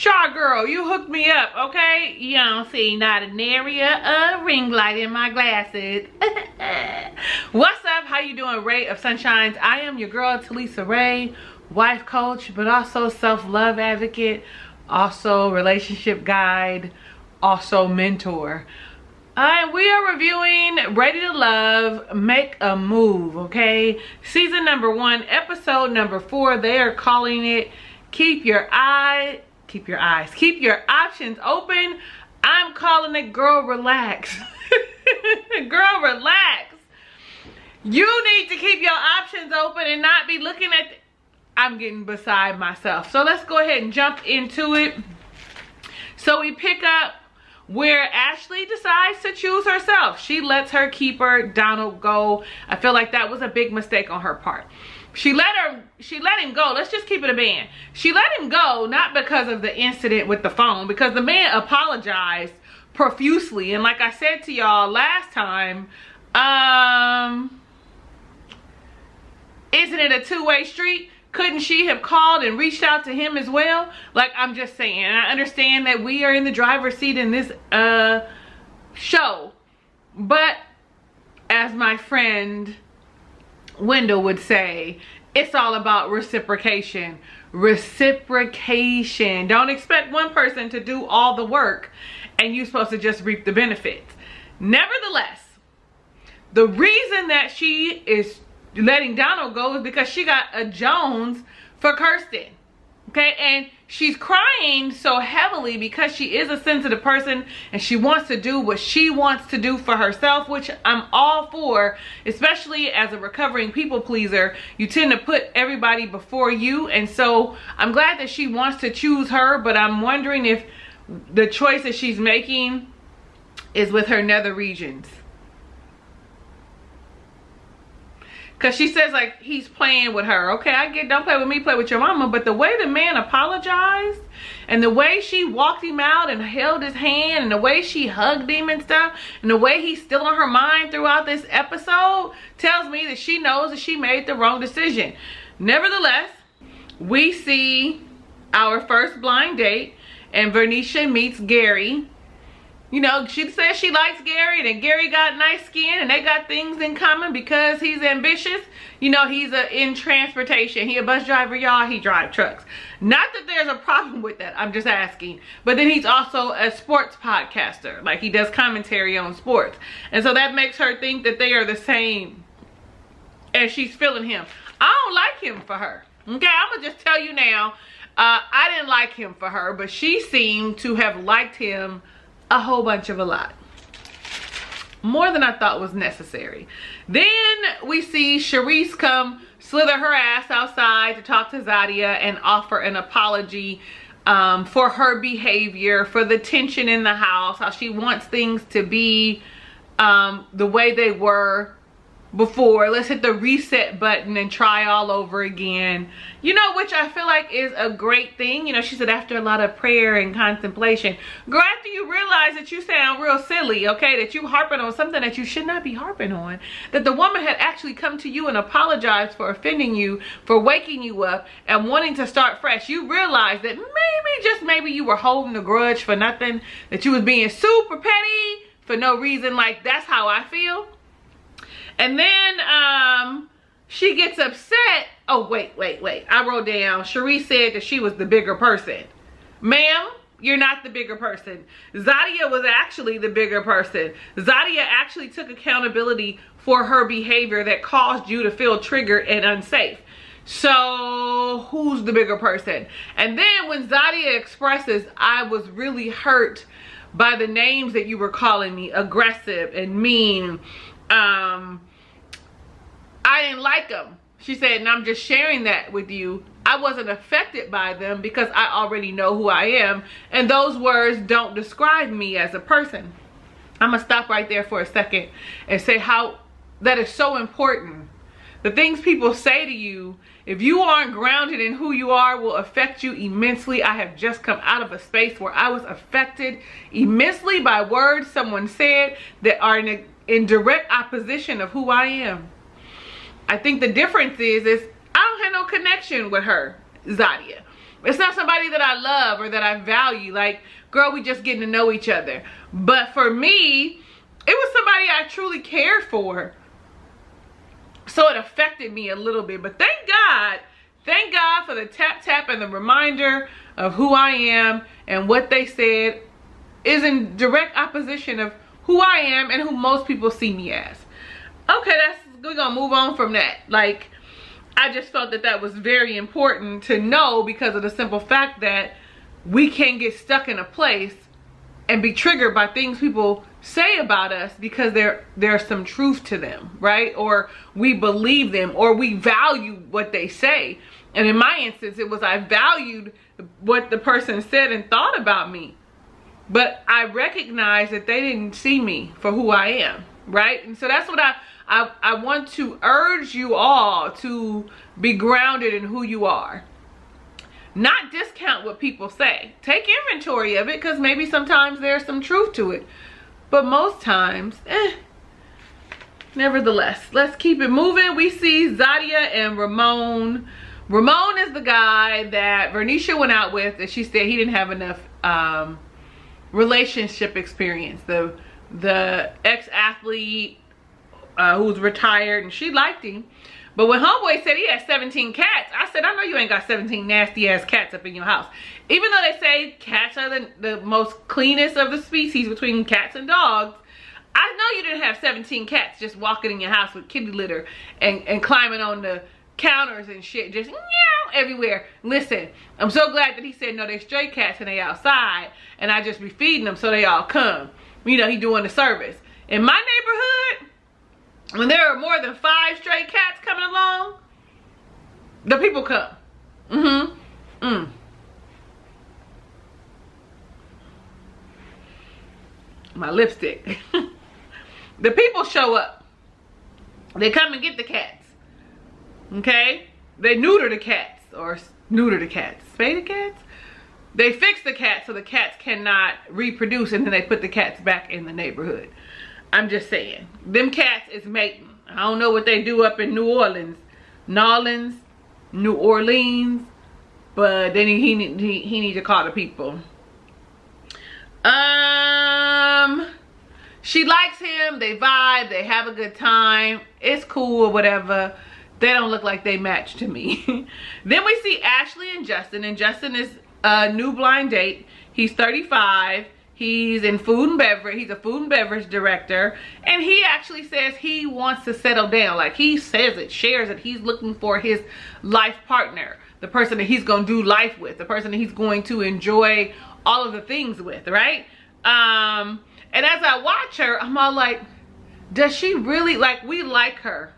Sure, girl, you hooked me up, okay? You don't see not an area of ring light in my glasses. What's up? How you doing, Ray of Sunshines? I am your girl, Talisa Ray, wife coach, but also self-love advocate, also relationship guide, also mentor. We are reviewing Ready to Love, Make a Move, okay? Season number 1, episode number 4. They are calling it Keep Your Options Open. I'm calling it Girl Relax. Girl Relax. You need to keep your options open and not be looking at I'm getting beside myself. So let's go ahead and jump into it. So we pick up where Ashlee decides to choose herself. She lets her keeper Donald go. I feel like that was a big mistake on her part. She let him go. Let's just keep it a band. She let him go not because of the incident with the phone, because the man apologized profusely. And like I said to y'all last time, isn't it a two-way street? Couldn't she have called and reached out to him as well? Like, I'm just saying, I understand that we are in the driver's seat in this show, but as my friend Wendell would say, it's all about reciprocation. Reciprocation. Don't expect one person to do all the work and you're supposed to just reap the benefits. Nevertheless, the reason that she is letting Donald go is because she got a Jones for Kirsten. Okay, and she's crying so heavily because she is a sensitive person and she wants to do what she wants to do for herself, which I'm all for. Especially as a recovering people pleaser, you tend to put everybody before you, and so I'm glad that she wants to choose her, but I'm wondering if the choice that she's making is with her nether regions. Because she says, like, he's playing with her. Okay, I get, don't play with me, play with your mama. But the way the man apologized and the way she walked him out and held his hand and the way she hugged him and stuff and the way he's still on her mind throughout this episode tells me that she knows that she made the wrong decision. Nevertheless, we see our first blind date and Verniesha meets Gary. You know, she says she likes Gary, and Gary got nice skin, and they got things in common because he's ambitious. You know, he's in transportation. He a bus driver, y'all. He drive trucks. Not that there's a problem with that. I'm just asking. But then he's also a sports podcaster. Like, he does commentary on sports. And so that makes her think that they are the same as she's feeling him. I don't like him for her. Okay, I'm going to just tell you now. I didn't like him for her, but she seemed to have liked him a whole bunch of a lot. More than I thought was necessary. Then we see Sharese come slither her ass outside to talk to Zadia and offer an apology for her behavior, for the tension in the house, how she wants things to be the way they were before. Let's hit the reset button and try all over again. You know, which I feel like is a great thing. You know, she said after a lot of prayer and contemplation. Girl, after you realize that you sound real silly, okay, that you harping on something that you should not be harping on, that the woman had actually come to you and apologized for offending you, for waking you up and wanting to start fresh. You realize that maybe, just maybe, you were holding a grudge for nothing, that you was being super petty for no reason. Like, that's how I feel. And then she gets upset. Oh, wait. I wrote down, Sharese said that she was the bigger person. Ma'am, you're not the bigger person. Zadia was actually the bigger person. Zadia actually took accountability for her behavior that caused you to feel triggered and unsafe. So who's the bigger person? And then when Zadia expresses, I was really hurt by the names that you were calling me, aggressive and mean. I didn't like them. She said, and I'm just sharing that with you. I wasn't affected by them because I already know who I am. And those words don't describe me as a person. I'm going to stop right there for a second and say how that is so important. The things people say to you, if you aren't grounded in who you are, will affect you immensely. I have just come out of a space where I was affected immensely by words someone said that are in direct opposition of who I am. I think the difference is I don't have no connection with her, Zadia. It's not somebody that I love or that I value. Like, girl, we just getting to know each other. But for me, it was somebody I truly cared for. So it affected me a little bit. But thank God for the tap tap and the reminder of who I am, and what they said is in direct opposition of who I am and who most people see me as. Okay, we're gonna move on from that. Like, I just felt that that was very important to know, because of the simple fact that we can get stuck in a place and be triggered by things people say about us because there's some truth to them, right? Or we believe them, or we value what they say. And in my instance, it was I valued what the person said and thought about me. But I recognized that they didn't see me for who I am, right? And so that's what I want to urge you all to be grounded in who you are. Not discount what people say. Take inventory of it, because maybe sometimes there's some truth to it. But most times, nevertheless, let's keep it moving. We see Zadia and Ramon. Ramon is the guy that Verniesha went out with, and she said he didn't have enough relationship experience. The ex-athlete who's retired, and she liked him. But when homeboy said he had 17 cats, I said, I know you ain't got 17 nasty ass cats up in your house. Even though they say cats are the most cleanest of the species between cats and dogs, I know you didn't have 17 cats just walking in your house with kitty litter and climbing on the counters and shit, just meow everywhere. Listen, I'm so glad that he said no, they stray cats and they outside, and I just be feeding them so they all come. You know, he doing the service. In my neighborhood, when there are more than 5 stray cats coming along, the people come. My lipstick. The people show up. They come and get the cats. Okay? They neuter the cats, or neuter the cats. Spay the cats? They fix the cats so the cats cannot reproduce, and then they put the cats back in the neighborhood. I'm just saying. Them cats is mating. I don't know what they do up in New Orleans. New Orleans. But then he need to call the people. She likes him. They vibe. They have a good time. It's cool or whatever. They don't look like they match to me. Then we see Ashlee and Justin. And Justin is a new blind date. He's 35. He's in food and beverage. He's a food and beverage director. And he actually says he wants to settle down. Like, he says it, shares it. He's looking for his life partner. The person that he's going to do life with. The person that he's going to enjoy all of the things with, right? And as I watch her, I'm all like, does she really, like, we like her,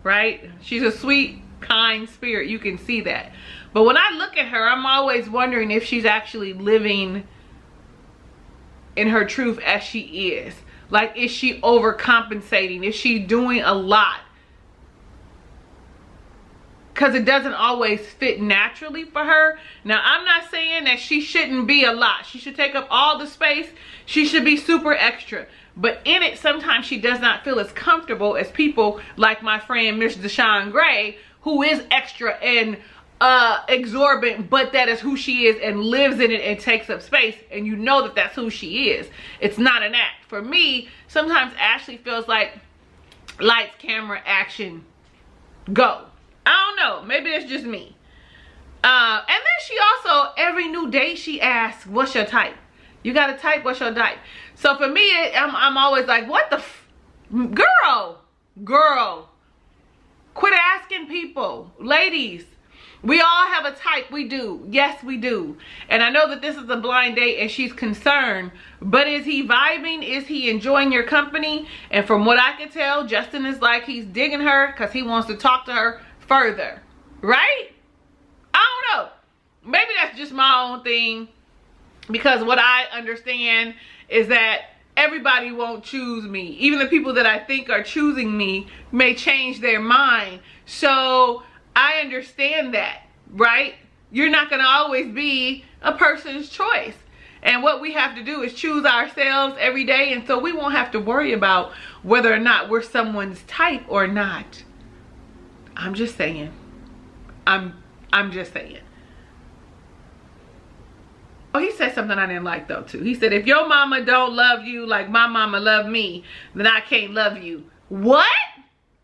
right? She's a sweet, kind spirit. You can see that. But when I look at her, I'm always wondering if she's actually living in her truth as she is. Like, is she overcompensating? Is she doing a lot? Because it doesn't always fit naturally for her. Now, I'm not saying that she shouldn't be a lot. She should take up all the space. She should be super extra. But in it, sometimes she does not feel as comfortable as people like my friend, Miss Deshawn Gray, who is extra and exorbitant, but that is who she is and lives in it and takes up space, and you know that that's who she is. It's not an act. For me, sometimes Ashlee feels like lights, camera, action, go. I don't know, maybe it's just me. And then she also, every new date she asks, what's your type? You got a type? What's your type? So for me, I'm always like, what the girl, quit asking people. Ladies, we all have a type. We do. Yes, we do. And I know that this is a blind date and she's concerned, but is he vibing? Is he enjoying your company? And from what I can tell, Justin is like, he's digging her because he wants to talk to her further, right? I don't know. Maybe that's just my own thing, because what I understand is that everybody won't choose me. Even the people that I think are choosing me may change their mind. So I understand that, right? You're not going to always be a person's choice. And what we have to do is choose ourselves every day. And so we won't have to worry about whether or not we're someone's type or not. I'm just saying. I'm just saying. Oh, he said something I didn't like though too. He said, if your mama don't love you like my mama love me, then I can't love you. What?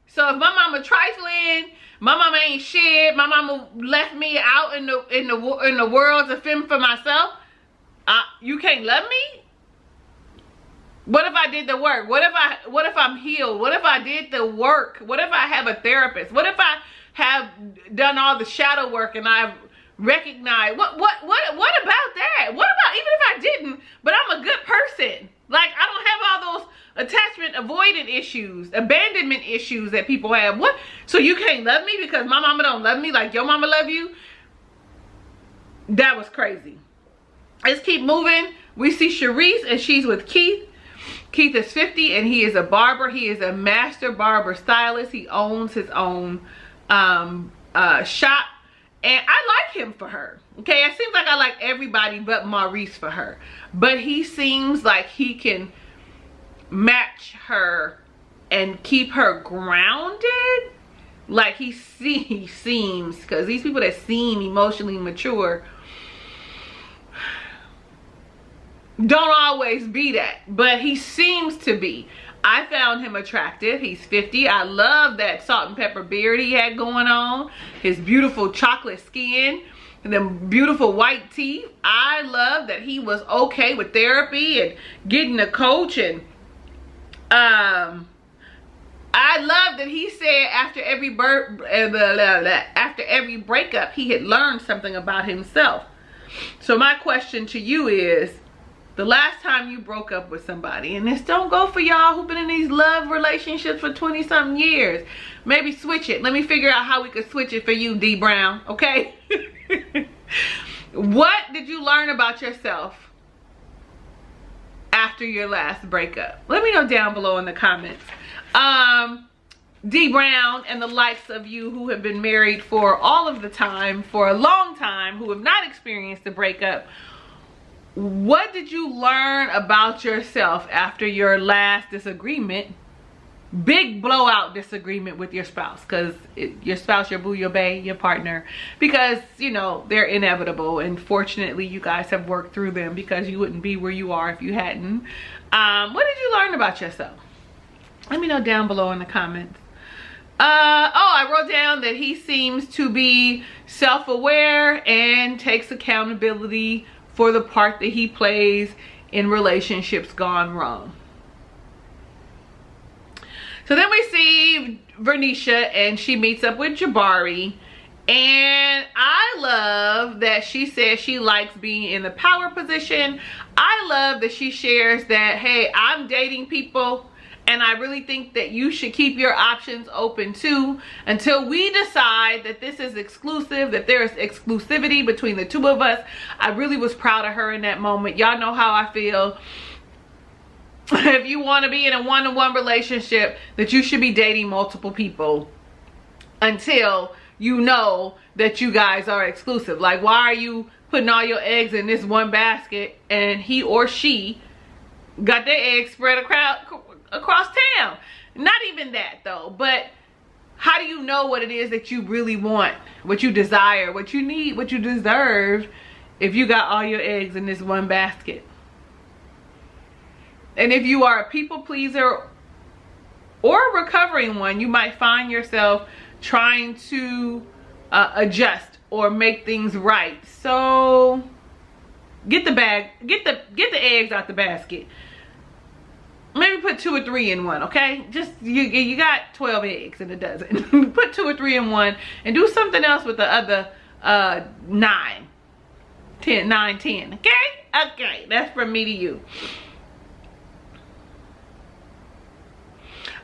So if my mama trifling, my mama ain't shit, my mama left me out in the world to fend for myself, you can't love me? What if I did the work? What if I'm healed? What if I did the work? What if I have a therapist? What if I have done all the shadow work and I've recognized what about that? What about even if I didn't, but I'm a good person? Like, I don't have all those attachment avoidant issues, abandonment issues that people have. What? So you can't love me because my mama don't love me like your mama love you? That was crazy. Let's keep moving. We see Sharese and she's with Keith. Keith is 50 and he is a barber. He is a master barber stylist. He owns his own shop. And I like him for her. Okay, it seems like I like everybody but Maurice for her. But he seems like he can match her and keep her grounded. Like he seems, because these people that seem emotionally mature don't always be that. But he seems to be. I found him attractive. He's 50. I love that salt and pepper beard he had going on. His beautiful chocolate skin and them beautiful white teeth. I love that he was okay with therapy and getting a coach. And I love that he said after every breakup, he had learned something about himself. So my question to you is, the last time you broke up with somebody, and this don't go for y'all who've been in these love relationships for 20-something years. Maybe switch it. Let me figure out how we could switch it for you, D Brown, okay? What did you learn about yourself after your last breakup? Let me know down below in the comments. D Brown and the likes of you who have been married for all of the time, for a long time, who have not experienced a breakup. What did you learn about yourself after your last disagreement? Big blowout disagreement with your spouse. Because your spouse, your boo, your bae, your partner. Because, you know, they're inevitable. And fortunately, you guys have worked through them, because you wouldn't be where you are if you hadn't. What did you learn about yourself? Let me know down below in the comments. I wrote down that he seems to be self-aware and takes accountability for the part that he plays in relationships gone wrong. So then we see Verniesha and she meets up with Jabari. And I love that she says she likes being in the power position. I love that she shares that, hey, I'm dating people and I really think that you should keep your options open too, until we decide that this is exclusive, that there is exclusivity between the two of us. I really was proud of her in that moment. Y'all know how I feel. If you want to be in a one-to-one relationship, that you should be dating multiple people until you know that you guys are exclusive. Like, why are you putting all your eggs in this one basket and he or she got their eggs spread across town? Not even that though, but how do you know what it is that you really want, what you desire, what you need, what you deserve, if you got all your eggs in this one basket? And if you are a people pleaser or a recovering one, you might find yourself trying to adjust or make things right. So get the eggs out the basket. Maybe put 2 or 3 in one, okay? Just, you got 12 eggs in a dozen. Put 2 or 3 in one and do something else with the other 9, 10, okay? Okay, that's from me to you.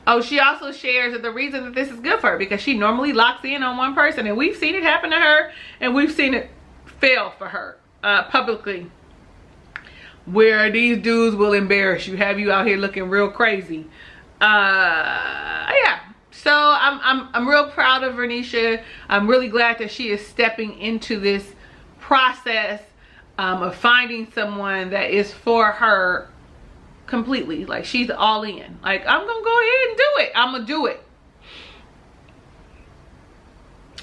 Oh, she also shares that the reason that this is good for her, because she normally locks in on one person, and we've seen it happen to her, and we've seen it fail for her publicly, where these dudes will embarrass you, have you out here looking real crazy. Yeah, so I'm real proud of Verniesha. I'm really glad that she is stepping into this process of finding someone that is for her completely. Like, she's all in. Like, I'm gonna go ahead and do it. I'm gonna do it.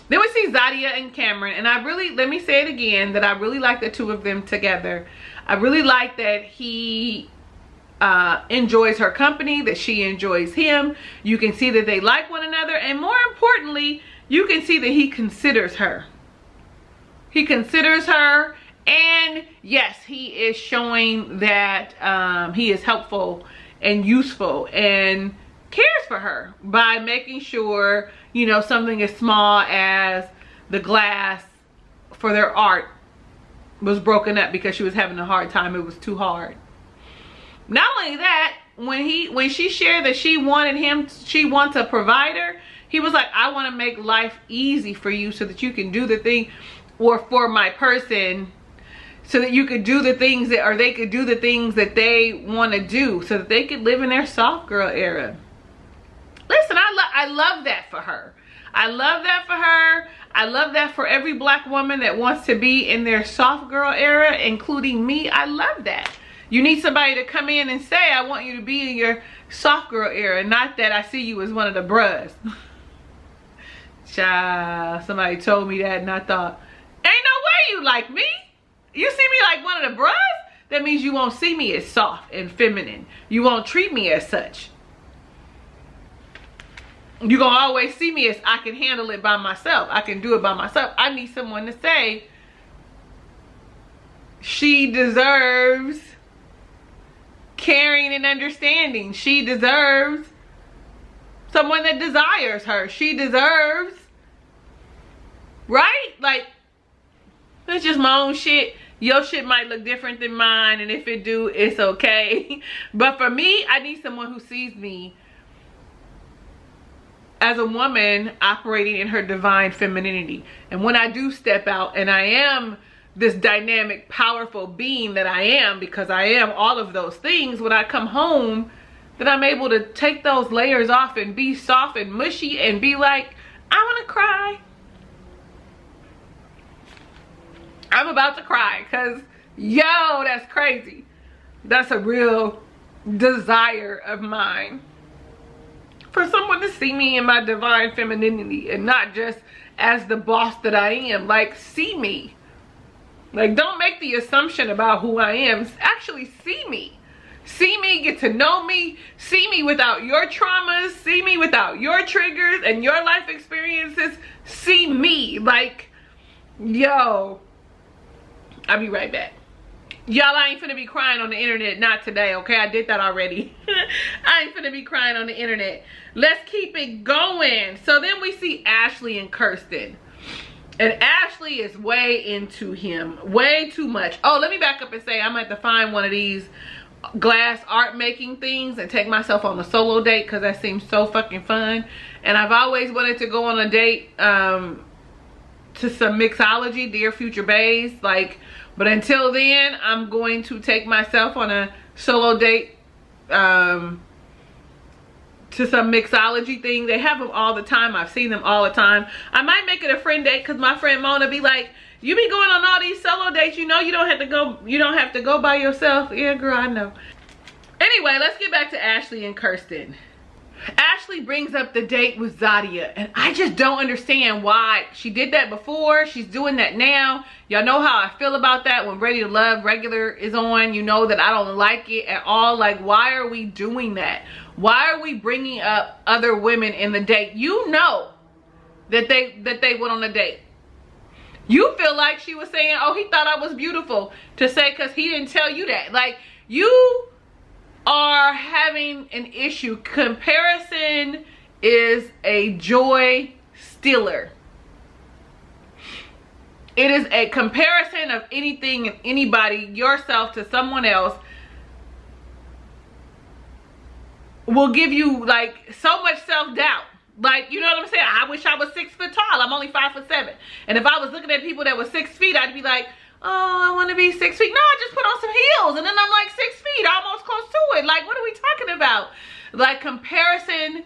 Then we see Zadia and Cameron, and I really, let me say it again, that I really like the two of them together. I really like that he enjoys her company, that she enjoys him. You can see that they like one another, and more importantly, you can see that he considers her. He considers her, and yes, he is showing that he is helpful and useful and cares for her by making sure, you know, something as small as the glass for their art was broken up because she was having a hard time. It was too hard. Not only that, when she shared that she wants a provider, he was like, I want to make life easy for you so that you can do the thing, or for my person, so that you could do the things that, or they could do the things that they want to do, so that they could live in their soft girl era. Listen, I love that for her. I love that for her. I love that for every black woman that wants to be in their soft girl era, including me. I love that. You need somebody to come in and say, I want you to be in your soft girl era, not that I see you as one of the bruhs. Child, somebody told me that and I thought, ain't no way you like me. You see me like one of the bruhs? That means you won't see me as soft and feminine. You won't treat me as such. You're going to always see me as I can handle it by myself. I can do it by myself. I need someone to say, she deserves caring and understanding. She deserves someone that desires her. She deserves, right? Like, that's just my own shit. Your shit might look different than mine, and if it do, it's okay. But for me, I need someone who sees me as a woman operating in her divine femininity. And when I do step out and I am this dynamic, powerful being that I am, because I am all of those things, when I come home, that I'm able to take those layers off and be soft and mushy and be like, I want to cry. I'm about to cry because, yo, that's crazy. That's a real desire of mine. For someone to see me in my divine femininity and not just as the boss that I am. Like, see me. Like, don't make the assumption about who I am. Actually see me. See me, get to know me. See me without your traumas. See me without your triggers and your life experiences. See me. Like, yo. I'll be right back. Y'all, I ain't finna be crying on the internet. Not today, okay? I did that already. I ain't finna be crying on the internet. Let's keep it going. So then we see Ashlee and Kirsten. And Ashlee is way into him. Way too much. Oh, let me back up and say I'm going to have to find one of these glass art making things and take myself on a solo date, because that seems so fucking fun. And I've always wanted to go on a date to some mixology, Dear Future Bays. Like, but until then, I'm going to take myself on a solo date to some mixology thing. They have them all the time. I've seen them all the time. I might make it a friend date, because my friend Mona be like, you be going on all these solo dates, you know, you don't have to go by yourself. Yeah, girl, I know. Anyway, let's get back to Ashlee and Kirsten. Ashlee brings up the date with Zadia, and I just don't understand why. She did that before, she's doing that now. Y'all know how I feel about that. When Ready to Love regular is on, you know that I don't like it at all. Like, why are we doing that? Why are we bringing up other women in the date? You know that they went on a date. You feel like she was saying, oh, he thought I was beautiful, to say because he didn't tell you that. Like, you are having an issue. Comparison is a joy stealer. It is a comparison of anything and anybody, yourself to someone else, will give you like so much self-doubt. Like, you know what I'm saying? I wish I was 6 foot tall. I'm only 5'7". And if I was looking at people that were 6 feet, I'd be like, oh, I want to be 6 feet. No, I just put on some heels and then I'm like 6 feet, almost close to it. Like, what are we talking about? Like, comparison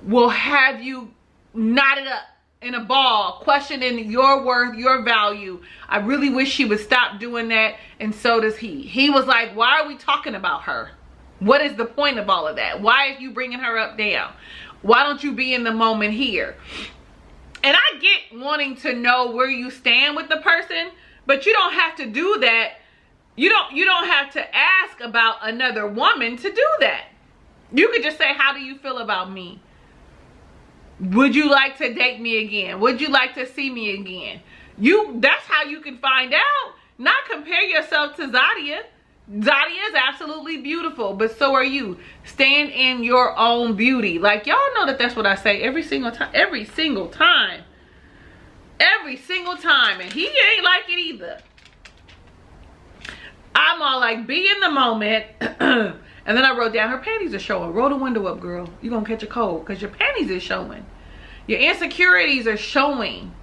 will have you knotted up in a ball, questioning your worth, your value. I really wish she would stop doing that, and so does he. He was like, why are we talking about her? What is the point of all of that? Why are you bringing her up down? Why don't you be in the moment here? And I get wanting to know where you stand with the person, but you don't have to do that. You don't have to ask about another woman to do that. You could just say, how do you feel about me? Would you like to date me again? Would you like to see me again? That's how you can find out. Not compare yourself to Zadia. Zadia is absolutely beautiful, but so are you. Stand in your own beauty. Like, y'all know that that's what I say every single time. Every single time. Every single time. And he ain't like it either. I'm all like, be in the moment. And then I wrote down, her panties are showing. Roll the window up, girl. You're going to catch a cold because your panties is showing. Your insecurities are showing.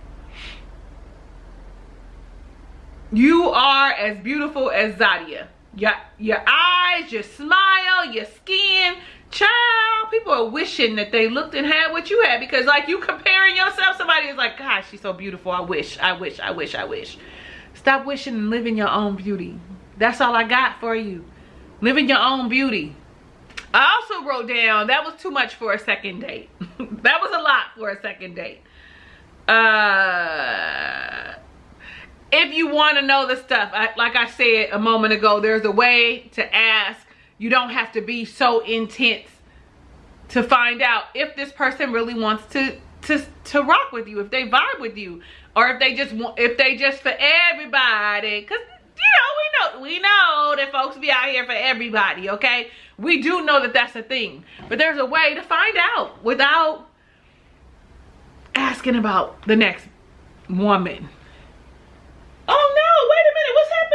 You are as beautiful as Zadia. Your eyes, your smile, your skin. Child, people are wishing that they looked and had what you had, because like you comparing yourself, somebody is like, gosh, she's so beautiful. I wish. Stop wishing and live in your own beauty. That's all I got for you. Live in your own beauty. I also wrote down, that was too much for a second date. That was a lot for a second date. If you want to know the stuff, like I said a moment ago, there's a way to ask. You don't have to be so intense to find out if this person really wants to rock with you, if they vibe with you, or if they just for everybody. Because we know that folks be out here for everybody. Okay, we do know that that's a thing, but there's a way to find out without asking about the next woman. Oh no, wait a minute, what's happening?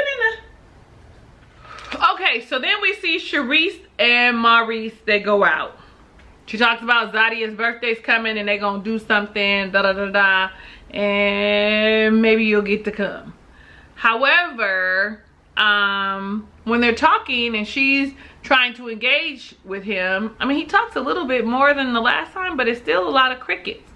Okay, so then we see Sharice and Maurice, they go out. She talks about Zadia's birthday's coming and they gonna do something, and maybe you'll get to come. However, when they're talking and she's trying to engage with him, I mean, he talks a little bit more than the last time, but it's still a lot of crickets.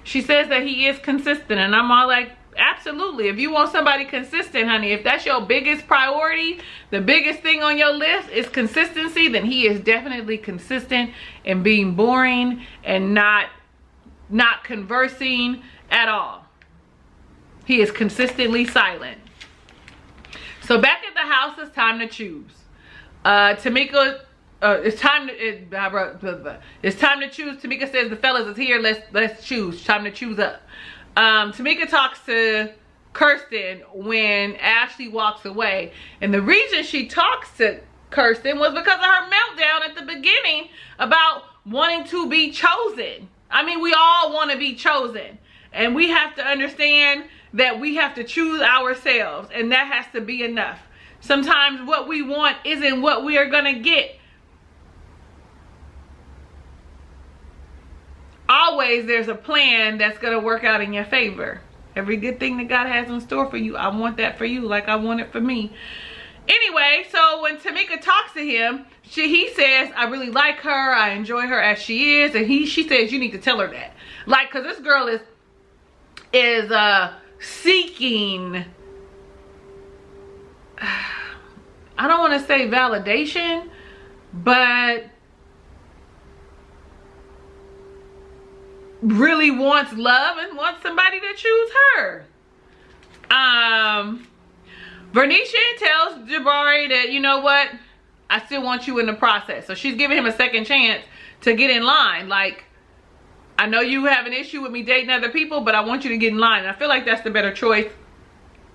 She says that he is consistent, and I'm all like, absolutely. If you want somebody consistent, honey, if that's your biggest priority, the biggest thing on your list is consistency, then he is definitely consistent in being boring and not conversing at all. He is consistently silent. So back at the house, it's time to choose. Tamika, it's time to choose. Tamika says, the fellas is here. Let's choose. Time to choose up. Tamika talks to Kirsten when Ashlee walks away. And the reason she talks to Kirsten was because of her meltdown at the beginning about wanting to be chosen. I mean, we all want to be chosen. And we have to understand that we have to choose ourselves. And that has to be enough. Sometimes what we want isn't what we are going to get. Always there's a plan that's going to work out in your favor. Every good thing that God has in store for you, I want that for you like I want it for me. Anyway, so when Tamika talks to him, he says, I really like her. I enjoy her as she is. And she says, you need to tell her that. Like, because this girl is seeking, I don't want to say validation, but really wants love and wants somebody to choose her. Verniesha tells Jabari that, you know what, I still want you in the process. So she's giving him a second chance to get in line. Like, I know you have an issue with me dating other people, but I want you to get in line. And I feel like that's the better choice,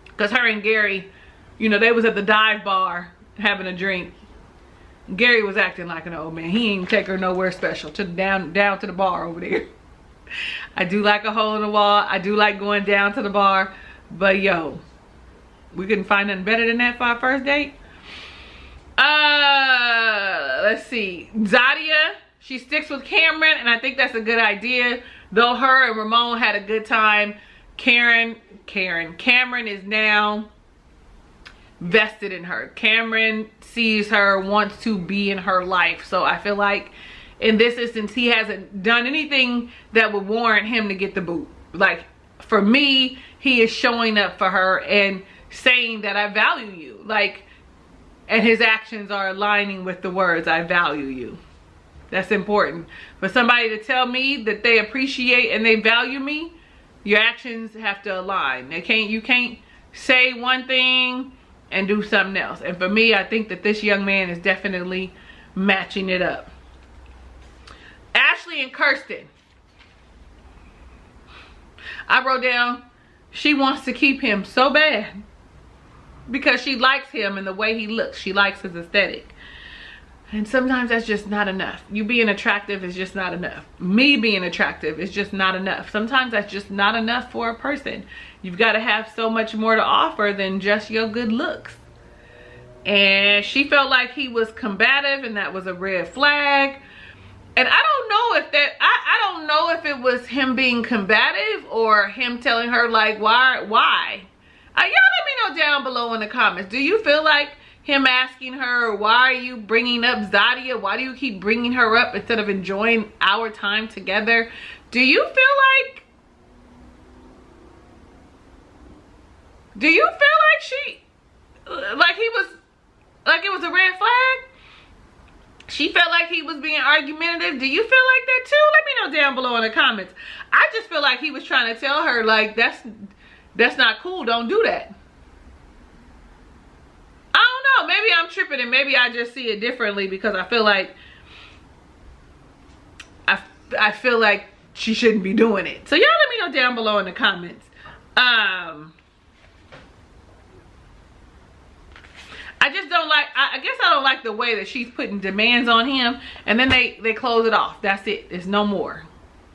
because her and Gary, you know, they was at the dive bar having a drink. Gary was acting like an old man. He ain't take her nowhere special, to down to the bar over there. I do like a hole in the wall. I do like going down to the bar. But yo, we couldn't find nothing better than that for our first date. Let's see. Zadia, she sticks with Cameron, and I think that's a good idea. Though her and Ramon had a good time, Cameron is now vested in her. Cameron sees her, wants to be in her life. So I feel like in this instance, he hasn't done anything that would warrant him to get the boot. Like, for me, he is showing up for her and saying that I value you. Like, and his actions are aligning with the words, I value you. That's important. For somebody to tell me that they appreciate and they value me, Your actions have to align. You can't say one thing and do something else. And for me, I think that this young man is definitely matching it up. Ashlee and Kirsten. I wrote down, she wants to keep him so bad because she likes him and the way he looks. She likes his aesthetic. And sometimes that's just not enough. You being attractive is just not enough. Me being attractive is just not enough. Sometimes that's just not enough for a person. You've got to have so much more to offer than just your good looks. And she felt like he was combative, and that was a red flag. And I don't know if that, I don't know if it was him being combative or him telling her like, why? Y'all let me know down below in the comments. Do you feel like him asking her, why are you bringing up Zadia? Why do you keep bringing her up instead of enjoying our time together? Do you feel like like it was a red flag? She felt like he was being argumentative. Do you feel like that too? Let me know down below in the comments. I just feel like he was trying to tell her like, that's not cool. Don't do that. I don't know. Maybe I'm tripping and maybe I just see it differently because I feel like I feel like she shouldn't be doing it. So y'all let me know down below in the comments. I just don't like, I guess I don't like the way that she's putting demands on him and then they close it off. That's it. There's no more.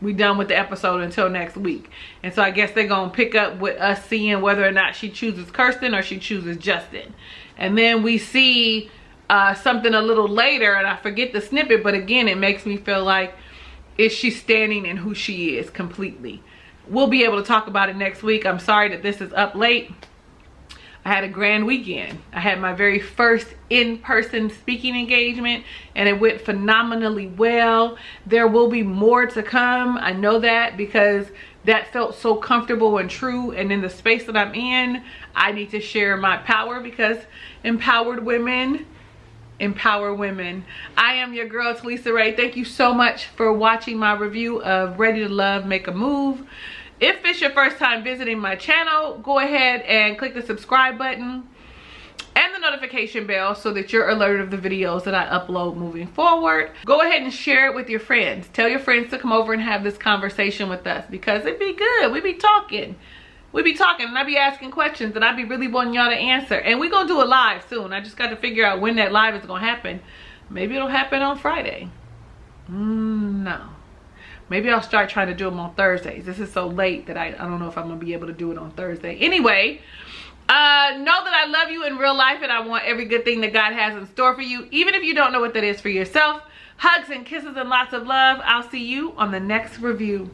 We done with the episode until next week. And so I guess they're going to pick up with us seeing whether or not she chooses Kirsten or she chooses Justin. And then we see something a little later, and I forget the snippet, but again, it makes me feel like, is she standing in who she is completely? We'll be able to talk about it next week. I'm sorry that this is up late. I had a grand weekend. I had my very first in-person speaking engagement and it went phenomenally well. There will be more to come. I know that because that felt so comfortable and true, and in the space that I'm in, I need to share my power because empowered women empower women. I am your girl, Talisa Ray. Thank you so much for watching my review of Ready to Love, Make a Move. If it's your first time visiting my channel, go ahead and click the subscribe button and the notification bell so that you're alerted of the videos that I upload moving forward. Go ahead and share it with your friends. Tell your friends to come over and have this conversation with us because it'd be good. We be talking and I be asking questions that I be really wanting y'all to answer. And we're gonna do a live soon. I just got to figure out when that live is gonna happen. Maybe it'll happen on Friday. No. Maybe I'll start trying to do them on Thursdays. This is so late that I don't know if I'm gonna be able to do it on Thursday. Anyway, know that I love you in real life and I want every good thing that God has in store for you, even if you don't know what that is for yourself. Hugs and kisses and lots of love. I'll see you on the next review.